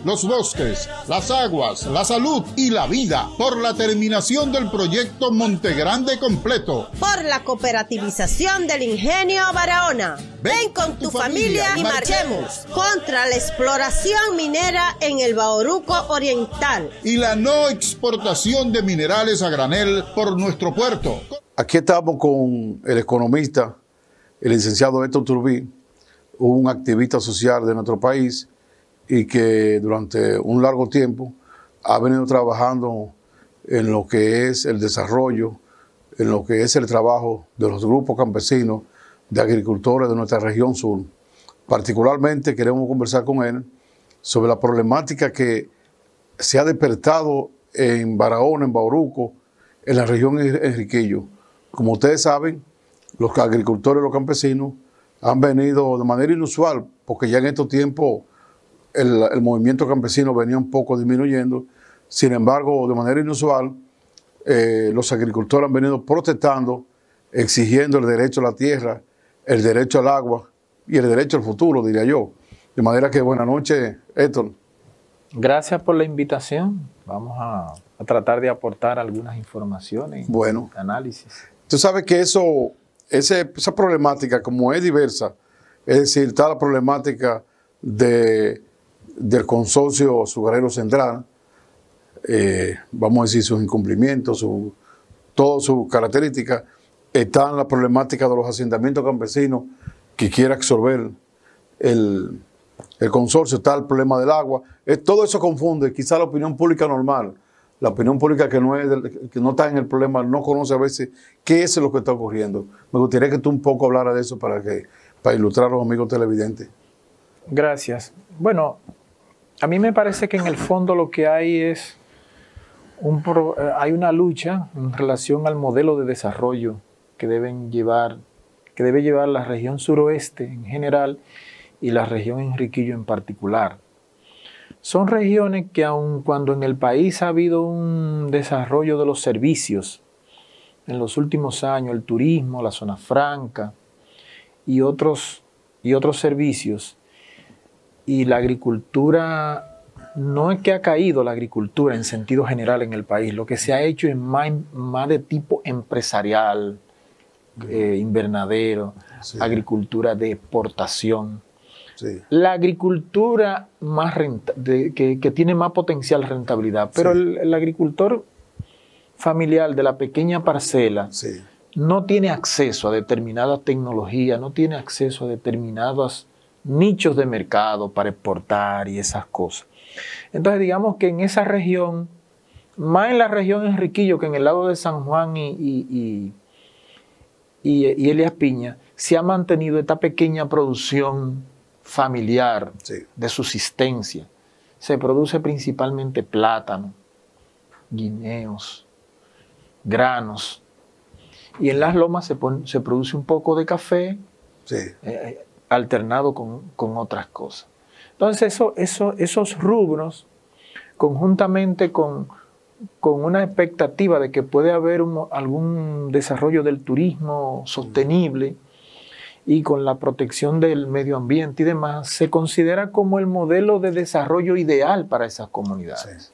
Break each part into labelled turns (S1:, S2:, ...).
S1: los bosques, las aguas, la salud y la vida, por la terminación del proyecto Montegrande completo,
S2: por la cooperativización del ingenio Barahona. Ven con tu familia y marchemos contra la exploración minera en el Bauruco Oriental
S1: y la no exportación de minerales a granel por nuestro puerto.
S3: Aquí estamos con el economista, el licenciado Héctor Turbí, un activista social de nuestro país y que durante un largo tiempo ha venido trabajando en lo que es el desarrollo, en lo que es el trabajo de los grupos campesinos, de agricultores de nuestra región sur. Particularmente queremos conversar con él sobre la problemática que se ha despertado en Barahona, en Bauruco, en la región Enriquillo. Como ustedes saben, los agricultores, los campesinos, han venido de manera inusual, porque ya en estos tiempos el movimiento campesino venía un poco disminuyendo. Sin embargo, de manera inusual, los agricultores han venido protestando, exigiendo el derecho a la tierra, el derecho al agua y el derecho al futuro, diría yo. De manera que buenas noches, Héctor.
S4: Gracias por la invitación. Vamos a tratar de aportar algunas informaciones, análisis.
S3: Tú sabes que esa problemática, como es diversa, es decir, está la problemática del consorcio azucarero central, vamos a decir sus incumplimientos, todas sus características. Está la problemática de los asentamientos campesinos que quiere absorber el consorcio, está el problema del agua. Todo eso confunde, quizá la opinión pública normal. La opinión pública que no está en el problema, no conoce a veces qué es lo que está ocurriendo. Me gustaría que tú un poco hablaras de eso para ilustrar a los amigos televidentes.
S4: Gracias. Bueno, a mí me parece que en el fondo lo que hay es hay una lucha en relación al modelo de desarrollo que debe llevar la región suroeste en general y la región Enriquillo en particular. Son regiones que aun cuando en el país ha habido un desarrollo de los servicios en los últimos años, el turismo, la zona franca y otros servicios, y la agricultura, no es que ha caído la agricultura en sentido general en el país, lo que se ha hecho es más de tipo empresarial, invernadero, sí, agricultura de exportación. Sí. La agricultura que tiene más potencial rentabilidad, pero sí, el agricultor familiar de la pequeña parcela sí, no tiene acceso a determinadas tecnologías, no tiene acceso a determinados nichos de mercado para exportar y esas cosas. Entonces digamos que en esa región, más en la región Enriquillo que en el lado de San Juan y Elías Piña, se ha mantenido esta pequeña producción familiar sí, de subsistencia. Se produce principalmente plátano, guineos, granos, y en las lomas se produce un poco de café sí, alternado con otras cosas. Entonces esos rubros, conjuntamente con una expectativa de que puede haber algún desarrollo del turismo sostenible y con la protección del medio ambiente y demás, se considera como el modelo de desarrollo ideal para esas comunidades. Sí.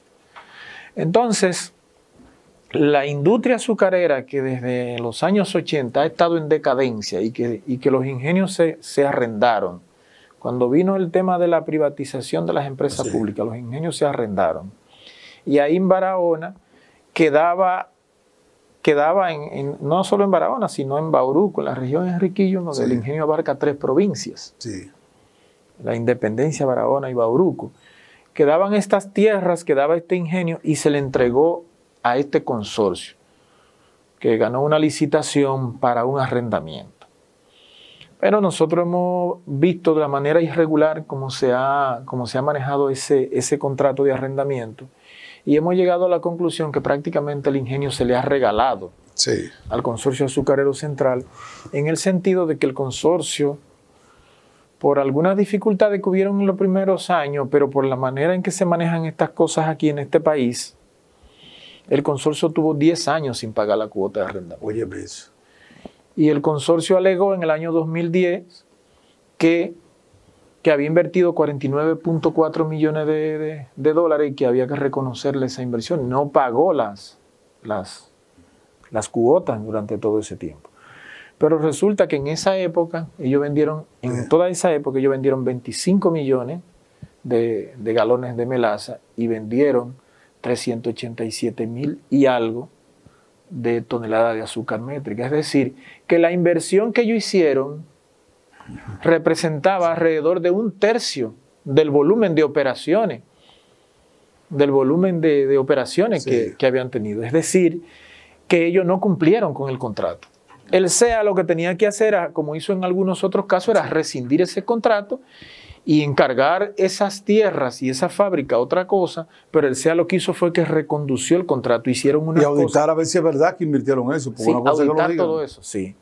S4: Entonces, la industria azucarera, que desde los años 80 ha estado en decadencia y que los ingenios se arrendaron, cuando vino el tema de la privatización de las empresas sí, públicas, los ingenios se arrendaron. Y ahí en Barahona quedaba no solo en Barahona, sino en Bauruco, en la región Enriquillo, donde sí, el ingenio abarca 3 provincias. Sí. La Independencia, Barahona y Bauruco. Quedaban estas tierras, quedaba este ingenio y se le entregó a este consorcio, que ganó una licitación para un arrendamiento. Pero nosotros hemos visto de la manera irregular cómo se ha manejado ese contrato de arrendamiento. Y hemos llegado a la conclusión que prácticamente el ingenio se le ha regalado sí, al consorcio azucarero central, en el sentido de que el consorcio, por algunas dificultades que hubieron en los primeros años, pero por la manera en que se manejan estas cosas aquí en este país, el consorcio tuvo 10 años sin pagar la cuota de arrendamiento.
S3: Oye, eso.
S4: Y el consorcio alegó en el año 2010 que que había invertido 49.4 millones de dólares y que había que reconocerle esa inversión. No pagó las cuotas durante todo ese tiempo. Pero resulta que en esa época, en toda esa época, ellos vendieron 25 millones de galones de melaza y vendieron 387,000 y algo de toneladas de azúcar métrica. Es decir, que la inversión que ellos hicieron representaba alrededor de 1/3 del volumen de operaciones, que habían tenido. Es decir, que ellos no cumplieron con el contrato. El SEA lo que tenía que hacer, como hizo en algunos otros casos, era rescindir ese contrato y encargar esas tierras y esa fábrica a otra cosa, pero el SEA lo que hizo fue que recondució el contrato, hicieron una cosa.
S3: Y auditar a ver si es verdad que invirtieron eso.
S4: Sí, una cosa auditar que lo todo eso, sí.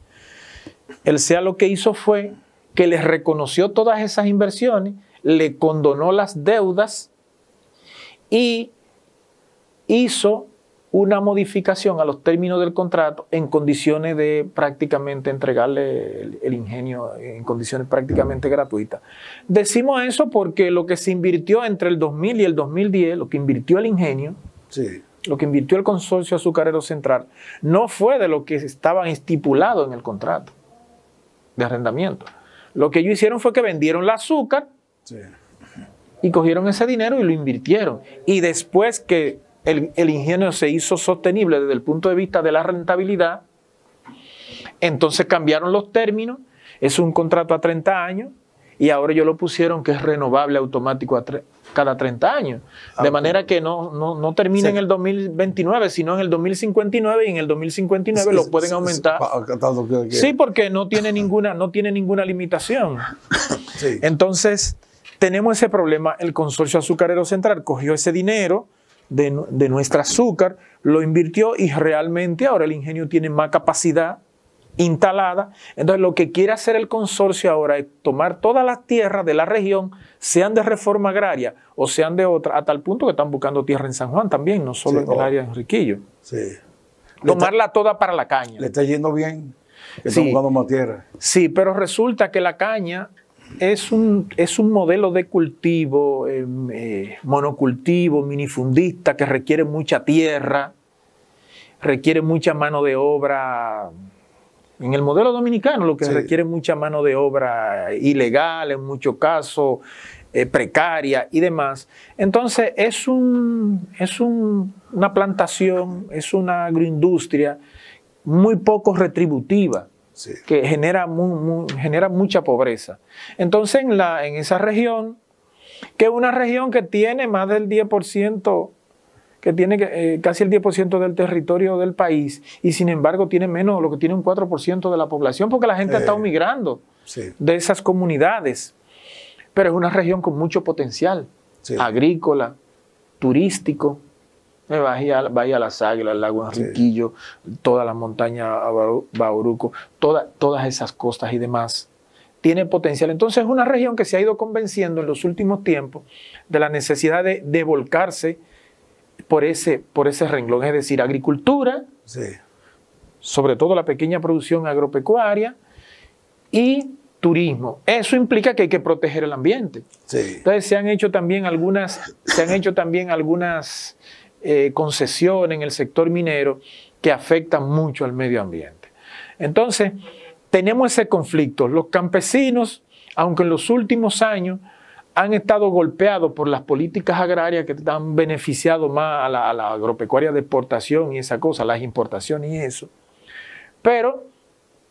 S4: El SEA lo que hizo fue que les reconoció todas esas inversiones, le condonó las deudas y hizo una modificación a los términos del contrato en condiciones de prácticamente entregarle el ingenio en condiciones prácticamente gratuitas. Decimos eso porque lo que se invirtió entre el 2000 y el 2010, lo que invirtió el ingenio, lo que invirtió el Consorcio Azucarero Central, no fue de lo que estaba estipulado en el contrato de arrendamiento. Lo que ellos hicieron fue que vendieron el azúcar y cogieron ese dinero y lo invirtieron. Y después que el ingenio se hizo sostenible desde el punto de vista de la rentabilidad, entonces cambiaron los términos, es un contrato a 30 años y ahora ellos lo pusieron que es renovable automático cada 30 años. De manera que no termina en el 2029, sino en el 2059 y en el 2059 lo pueden aumentar. Sí, porque no tiene ninguna limitación. Entonces, tenemos ese problema. El Consorcio Azucarero Central cogió ese dinero de nuestra azúcar, lo invirtió y realmente ahora el ingenio tiene más capacidad instalada. Entonces lo que quiere hacer el consorcio ahora es tomar todas las tierras de la región, sean de reforma agraria o sean de otra, a tal punto que están buscando tierra en San Juan también, no solo en el área de Enriquillo. Tomarla toda para la caña.
S3: Le está yendo bien, están buscando más tierra.
S4: Sí, pero resulta que la caña es un modelo de cultivo, monocultivo, minifundista, que requiere mucha tierra, requiere mucha mano de obra. En el modelo dominicano lo que requiere mucha mano de obra ilegal, en muchos casos, precaria y demás. Entonces es una plantación, es una agroindustria muy poco retributiva. Que genera mucha pobreza. Entonces, en esa región, que es una región que tiene más del 10%, que tiene casi el 10% del territorio del país, y sin embargo tiene menos, lo que tiene un 4% de la población, porque la gente está migrando de esas comunidades. Pero es una región con mucho potencial, agrícola, turístico. Vaya a Las Águilas, el lago Enriquillo, toda la montaña Bauruco, todas esas costas y demás. Tiene potencial. Entonces es una región que se ha ido convenciendo en los últimos tiempos de la necesidad de volcarse por ese renglón, es decir, agricultura, sobre todo la pequeña producción agropecuaria y turismo. Eso implica que hay que proteger el ambiente. Entonces se han hecho también algunas concesiones en el sector minero que afectan mucho al medio ambiente. Entonces, tenemos ese conflicto. Los campesinos, aunque en los últimos años han estado golpeados por las políticas agrarias que han beneficiado más a la agropecuaria de exportación y esa cosa, las importaciones y eso, pero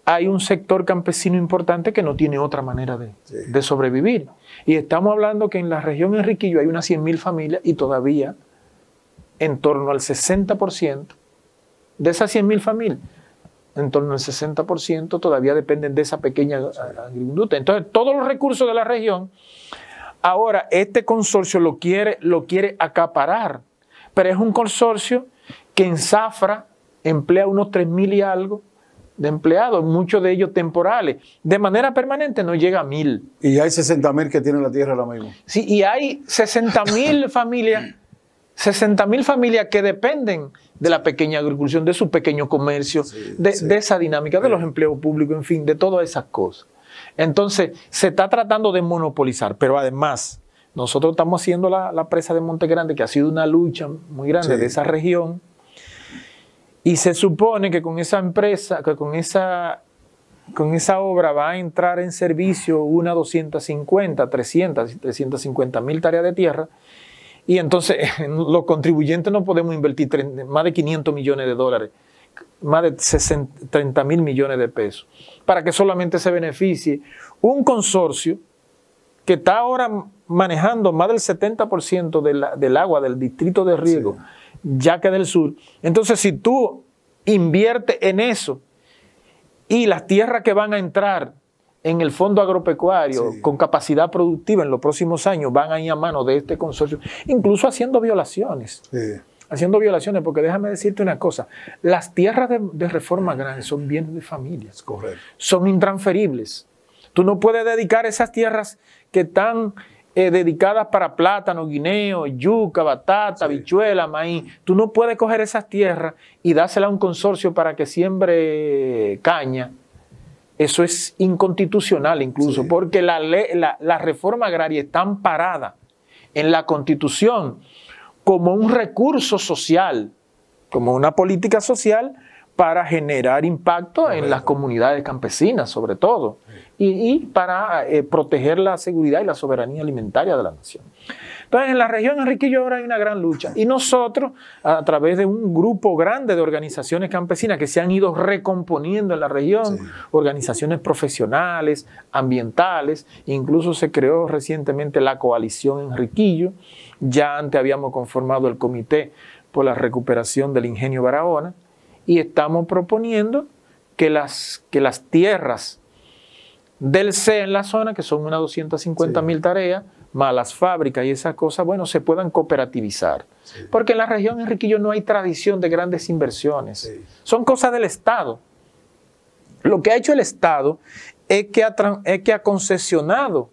S4: hay un sector campesino importante que no tiene otra manera de sobrevivir. Y estamos hablando que en la región Enriquillo hay unas 100,000 familias y todavía en torno al 60% de esas 100,000 familias, en torno al 60% todavía dependen de esa pequeña agricultura. Entonces, todos los recursos de la región, ahora este consorcio lo quiere acaparar, pero es un consorcio que en Zafra emplea unos 3,000 y algo de empleados, muchos de ellos temporales. De manera permanente no llega a 1,000.
S3: Y hay 60,000 que tienen la tierra ahora mismo.
S4: Sí, y hay 60,000 familias. 60,000 familias que dependen de la pequeña agricultura, de su pequeño comercio, de esa dinámica, de los empleos públicos, en fin, de todas esas cosas. Entonces, se está tratando de monopolizar, pero además, nosotros estamos haciendo la presa de Monte Grande, que ha sido una lucha muy grande de esa región, y se supone que con esa empresa, que con esa obra va a entrar en servicio una 250, 350 mil tareas de tierra, y entonces los contribuyentes no podemos invertir más de 500 millones de dólares, más de 30 mil millones de pesos, para que solamente se beneficie un consorcio que está ahora manejando más del 70% del agua del distrito de riego, Yaque del Sur. Entonces, si tú inviertes en eso y las tierras que van a entrar en el fondo agropecuario con capacidad productiva en los próximos años van a ir a manos de este consorcio, incluso haciendo violaciones. Haciendo violaciones, porque déjame decirte una cosa, las tierras de Reforma Grande son bienes de familias.
S3: Correcto.
S4: Son intransferibles. Tú no puedes dedicar esas tierras que están dedicadas para plátano, guineo, yuca, batata, habichuela, maíz. Tú no puedes coger esas tierras y dársela a un consorcio para que siembre caña. Eso es inconstitucional incluso, porque la reforma agraria está amparada en la Constitución como un recurso social, como una política social para generar impacto en las comunidades campesinas, sobre todo, y para proteger la seguridad y la soberanía alimentaria de la nación. Entonces, en la región Enriquillo ahora hay una gran lucha, y nosotros, a través de un grupo grande de organizaciones campesinas que se han ido recomponiendo en la región, organizaciones profesionales, ambientales, incluso se creó recientemente la coalición Enriquillo. Ya antes habíamos conformado el Comité por la Recuperación del Ingenio Barahona, y estamos proponiendo que las tierras del CEA en la zona, que son unas 250 mil tareas, más las fábricas y esas cosas, bueno, se puedan cooperativizar. Porque en la región Enriquillo no hay tradición de grandes inversiones. Son cosas del Estado. Lo que ha hecho el Estado es que ha concesionado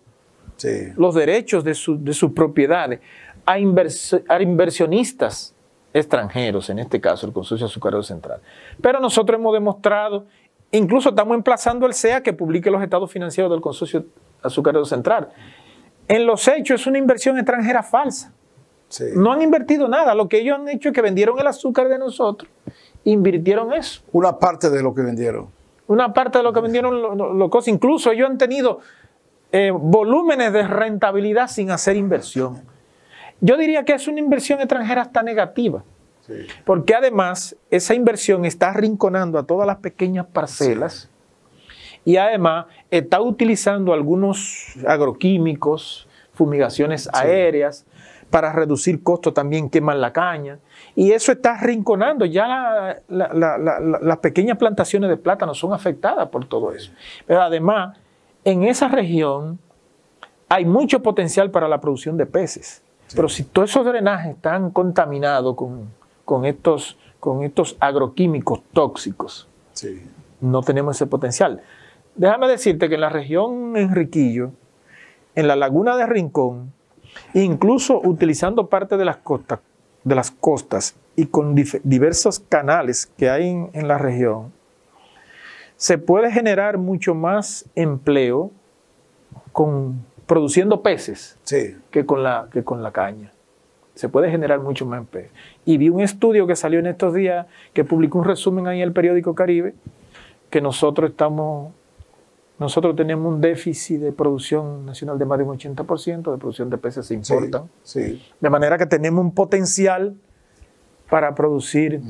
S4: los derechos de sus propiedades a inversionistas extranjeros, en este caso el Consorcio Azucarero Central. Pero nosotros hemos demostrado, incluso estamos emplazando al CEA que publique los estados financieros del Consorcio Azucarero Central. En los hechos es una inversión extranjera falsa. No han invertido nada. Lo que ellos han hecho es que vendieron el azúcar de nosotros, invirtieron eso.
S3: Una parte de lo que vendieron.
S4: Una parte de lo que vendieron los cosas. Incluso ellos han tenido volúmenes de rentabilidad sin hacer inversión. Yo diría que es una inversión extranjera hasta negativa, porque además esa inversión está arrinconando a todas las pequeñas parcelas y además está utilizando algunos agroquímicos, fumigaciones aéreas, para reducir costos también queman la caña, y eso está arrinconando. Ya las pequeñas plantaciones de plátano son afectadas por todo eso. Pero además, en esa región hay mucho potencial para la producción de peces. Pero si todos esos drenajes están contaminados con estos agroquímicos tóxicos, no tenemos ese potencial. Déjame decirte que en la región Enriquillo, en la laguna de Rincón, incluso utilizando parte de las costas y con diversos canales que hay en la región, se puede generar mucho más empleo produciendo peces que con la caña. Se puede generar mucho más empleo. Y vi un estudio que salió en estos días, que publicó un resumen ahí en el periódico Caribe, que nosotros tenemos un déficit de producción nacional de más de un 80%, de producción de peces se importan. De manera que tenemos un potencial para producir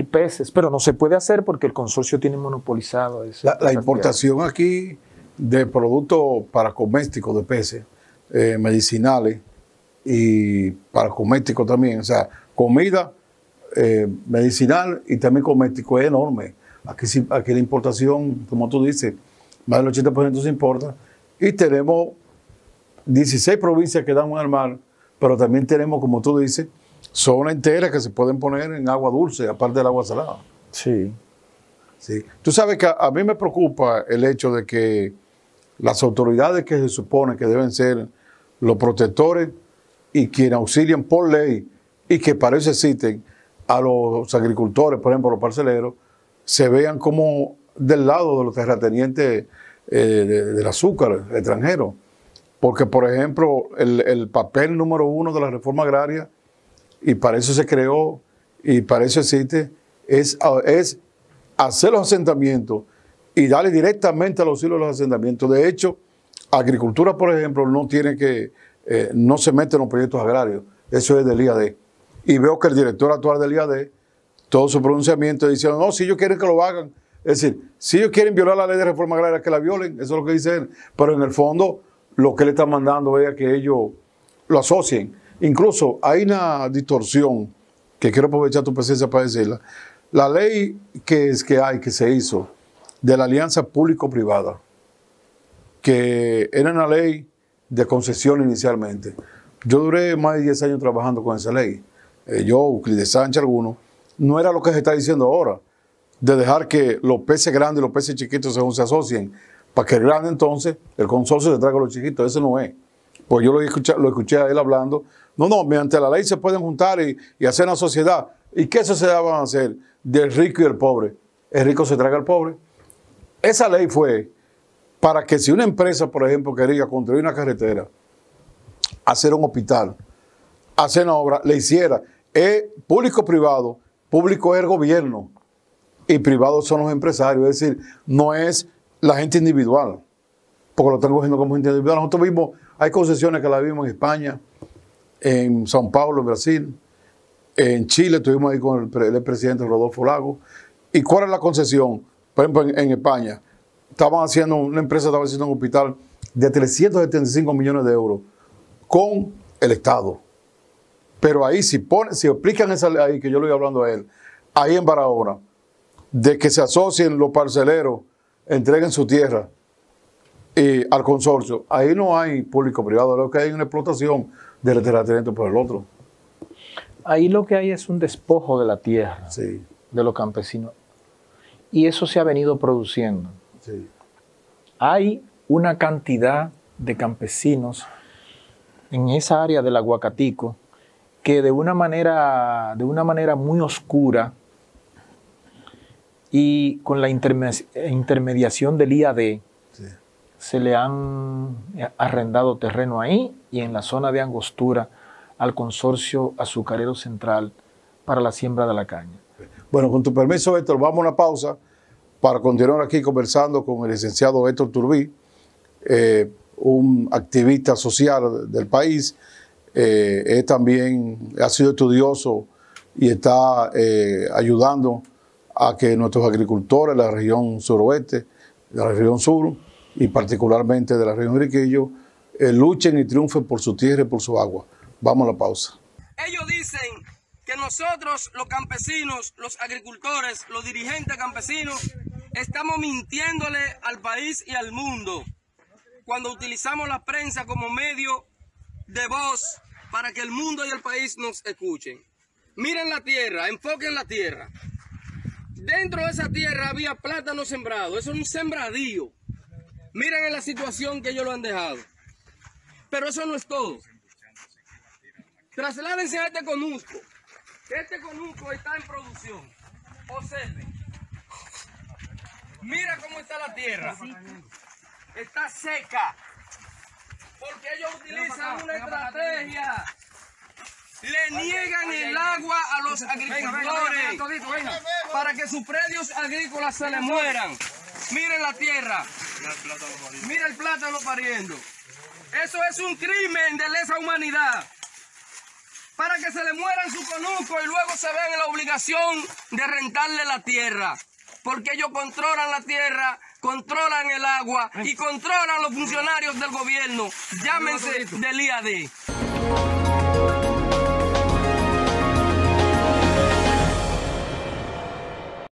S4: peces, pero no se puede hacer porque el consorcio tiene monopolizado eso.
S3: La importación aquí de productos para cosméticos de peces, medicinales y para cosméticos también, o sea, comida, medicinal y también cosmético es enorme. Aquí la importación, como tú dices, más del 80% se importa, y tenemos 16 provincias que dan al mar, pero también tenemos, como tú dices, zonas enteras que se pueden poner en agua dulce, aparte del agua salada.
S4: Sí.
S3: Tú sabes que a mí me preocupa el hecho de que las autoridades que se supone que deben ser los protectores y quienes auxilian por ley y que para eso existen a los agricultores, por ejemplo, los parceleros, se vean como del lado de los terratenientes del azúcar extranjero. Porque, por ejemplo, el papel número 1 de la reforma agraria, y para eso se creó y para eso existe, es hacer los asentamientos y darle directamente al auxilio de los asentamientos. De hecho, agricultura, por ejemplo, no se mete en los proyectos agrarios. Eso es del IAD. Y veo que el director actual del IAD, todo su pronunciamiento, diciendo, no, si ellos quieren que lo hagan. Es decir, si ellos quieren violar la ley de reforma agraria, que la violen. Eso es lo que dice él. Pero en el fondo, lo que él está mandando es a que ellos lo asocien. Incluso hay una distorsión, que quiero aprovechar tu presencia para decirla. La ley que se hizo de la alianza público-privada, que era una ley de concesión inicialmente. Yo duré más de 10 años trabajando con esa ley. Yo, Euclides Sánchez, algunos, no era lo que se está diciendo ahora, de dejar que los peces grandes y los peces chiquitos se asocien, para que el grande entonces, el consorcio se traiga a los chiquitos. Eso no es. Pues yo lo escuché a él hablando. No, mediante la ley se pueden juntar y hacer una sociedad. ¿Y qué sociedad van a hacer? Del rico y el pobre. El rico se traiga al pobre. Esa ley fue para que si una empresa, por ejemplo, quería construir una carretera, hacer un hospital, hacer una obra, le hiciera. Es público-privado. Público es el gobierno y privado son los empresarios. Es decir, no es la gente individual, porque lo están cogiendo como gente individual. Nosotros vimos, hay concesiones que las vimos en España, en São Paulo, en Brasil, en Chile, estuvimos ahí con el presidente Rodolfo Lagos. ¿Y cuál es la concesión? Por ejemplo, en España, una empresa estaba haciendo un hospital de 375 millones de euros con el Estado. Pero ahí, si aplican esa ley ahí, que yo le voy hablando a él, ahí en Barahona, de que se asocien los parceleros, entreguen su tierra al consorcio, ahí no hay público-privado, lo que hay es una explotación del terrateniente por el otro.
S4: Ahí lo que hay es un despojo de la tierra,
S3: sí,
S4: de los campesinos. Y eso se ha venido produciendo.
S3: Sí.
S4: Hay una cantidad de campesinos en esa área del Aguacatico que de una manera muy oscura y con la intermediación del IAD, sí, se le han arrendado terreno ahí y en la zona de Angostura al Consorcio Azucarero Central para la siembra de la caña.
S3: Bueno, con tu permiso, Héctor, vamos a una pausa para continuar aquí conversando con el licenciado Héctor Turbí, un activista social del país. También ha sido estudioso y está ayudando a que nuestros agricultores de la región suroeste, de la región sur y particularmente de la región Enriquillo, luchen y triunfen por su tierra y por su agua. Vamos a la pausa.
S5: Ellos dicen que nosotros, los campesinos, los agricultores, los dirigentes campesinos, estamos mintiéndole al país y al mundo cuando utilizamos la prensa como medio de voz para que el mundo y el país nos escuchen. Miren la tierra, enfoquen la tierra. Dentro de esa tierra había plátano sembrado, eso es un sembradío. Miren en la situación que ellos lo han dejado. Pero eso no es todo. Trasládense a este conusco. Este conusco está en producción. Observen. Mira cómo está la tierra. Está seca. Porque ellos utilizan una estrategia. Le niegan el agua a los agricultores para que sus predios agrícolas se le mueran. Miren la tierra. Mira el plátano pariendo. Eso es un crimen de lesa humanidad. Para que se le mueran su conusco y luego se vean en la obligación de rentarle la tierra. Porque ellos controlan la tierra, controlan el agua y controlan los funcionarios del gobierno. Llámense del IAD.